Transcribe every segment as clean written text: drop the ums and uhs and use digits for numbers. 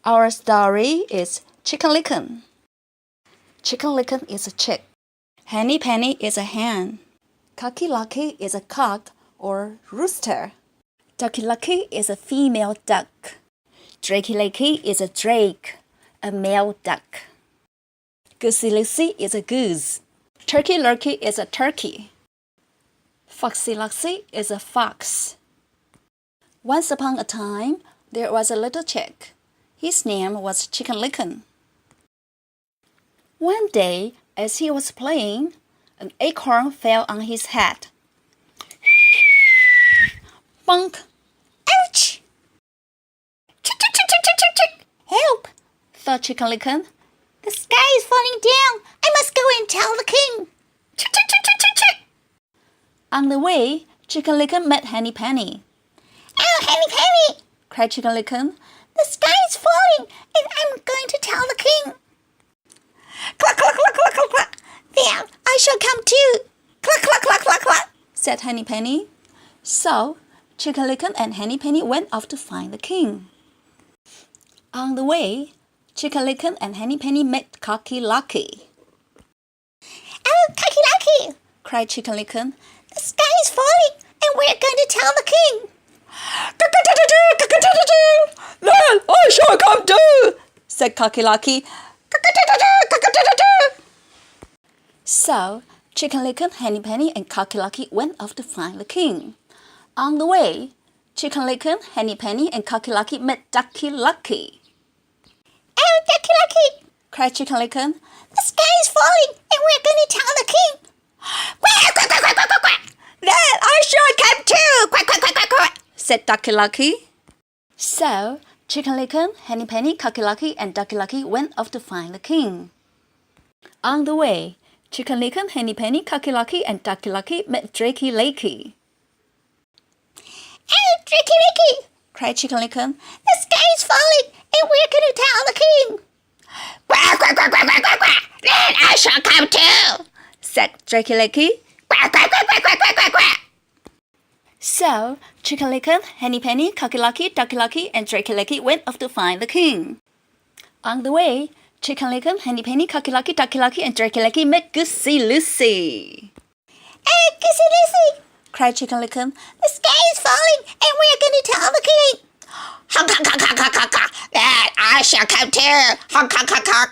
Our story is Chicken Licken. Chicken Licken is a chick. Henny Penny is a hen. Cocky Lucky is a cock or rooster. Ducky Lucky is a female duck. Drakey Lakey is a drake, a male duck. Goosey Lucy is a goose. Turkey Lurkey is a turkey. Foxy Luxy is a fox. Once upon a time, there was a little chick. His name was Chicken Licken. One day, as he was playing, an acorn fell on his head. Bonk! Ouch! Help! Thought Chicken Licken. The sky is falling down. I must go and tell the king. On the way, Chicken Licken met Henny Penny. Oh, Henny Penny! Cried Chicken Licken. The sky is falling, and I'm going to tell the king. Cluck, cluck, cluck, cluck, cluck, cluck. There, I shall come too. Cluck, cluck, cluck, cluck, cluck, said Henny Penny. So, Chicken Licken and Henny Penny went off to find the king. On the way, Chicken Licken and Henny Penny met Cocky Lucky. Oh, Cocky Lucky! Cried Chicken Licken. The sky is falling, and we're going to tell the king. Then I shall come too, said Cocky Lucky. So, Chicken Licken, Henny Penny, and Cocky Lucky went off to find the king. On the way, Chicken Licken, Henny Penny, and Cocky Lucky met Ducky Lucky. Oh, Ducky Lucky! Cried Chicken Licken. The sky is falling, and we're going to tell the king. Quack, quack, quack, quack, quack, quack. Then I shall come too, quack, quack, quack, quack, quack, said Ducky Lucky. So, Chicken Licken, Henny Penny, Cocky Lucky, and Ducky Lucky went off to find the king. On the way, Chicken Licken, Henny Penny, Cocky Lucky, and Ducky Lucky met Drakey Lakey. Oh, Drakey Lakey! Cried Chicken Licken. The sky is falling, and we're going to tell the king. Quack, quack, quack, quack, quack, quack, quack. Then I shall come too, said Drakey Lakey. Quack, quack, quack, quack, quack, quack, quack, quack. So, Chicken Licken, Henny Penny, Cocky Lucky, Ducky Lucky, and Drakey Lakey went off to find the king. On the way, Chicken Licken, Henny Penny, Cocky Lucky, Ducky Lucky, and Drakey Lakey met Goosey Lucy. Hey, Goosey Lucy! Cried Chicken Licken. The sky is falling, and we're going to tell the king. Honk, honk, honk, honk, honk, honk, honk. Then I shall come too. Honk, honk, honk, honk,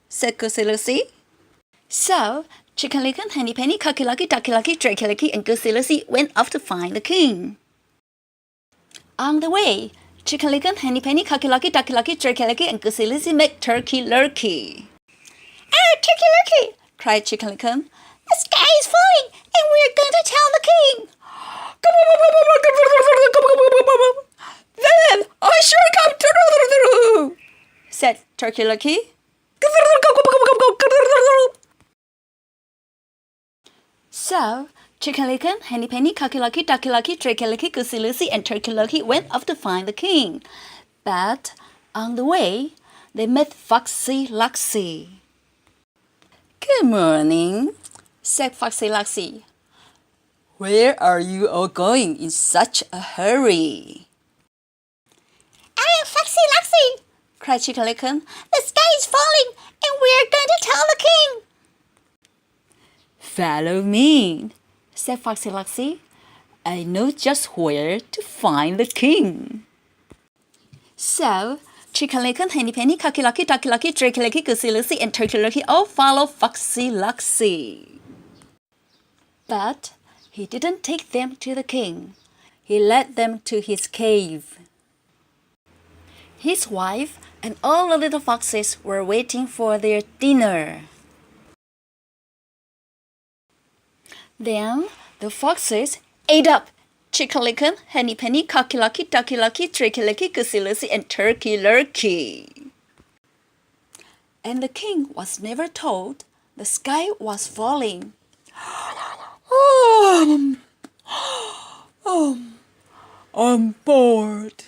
said Goosey Lucy. So, Chicken Licken, Henny Penny, Cocky Lucky, Ducky Lucky, Drakey Lakey, and Goosey Lucy went off to find the king. On the way, Chicken Licken, Henny Penny, Cocky Lucky, Ducky Lucky, Drakey Lakey, and Goosey Lucy met Turkey Lurkey. Oh, Turkey Lurkey! Cried Chicken Licken. The sky is falling, and we're going to tell the king. Then I shall come too, said Turkey Lurkey. So, Chicken Licken, Henny Penny, Cocky Lucky, Ducky Lucky, Drakey Lakey, Goosey Lucy, and Turkey Lurkey went off to find the king. But on the way, they met Foxy Luxy. Good morning, said Foxy Luxy. Where are you all going in such a hurry? Oh, Foxy Luxy! Cried Chicken Licken. The sky is falling, and we're going to tell the king. Follow me, said Foxy Luxy. I know just where to find the king. So, Chicken Licken, Henny Penny, Cocky Lucky, Ducky Lucky, Drakey Lakey, Goosey Lucy, and Turkey Lurkey all follow Foxy Luxy. But he didn't take them to the king. He led them to his cave. His wife and all the little foxes were waiting for their dinner. Then the foxes ate up Chicken Licken, Henny Penny, Cocky Lucky, Ducky Lucky, Drakey Lakey, Goosey Lucy, and Turkey Lurkey. And the king was never told the sky was falling. I'm bored,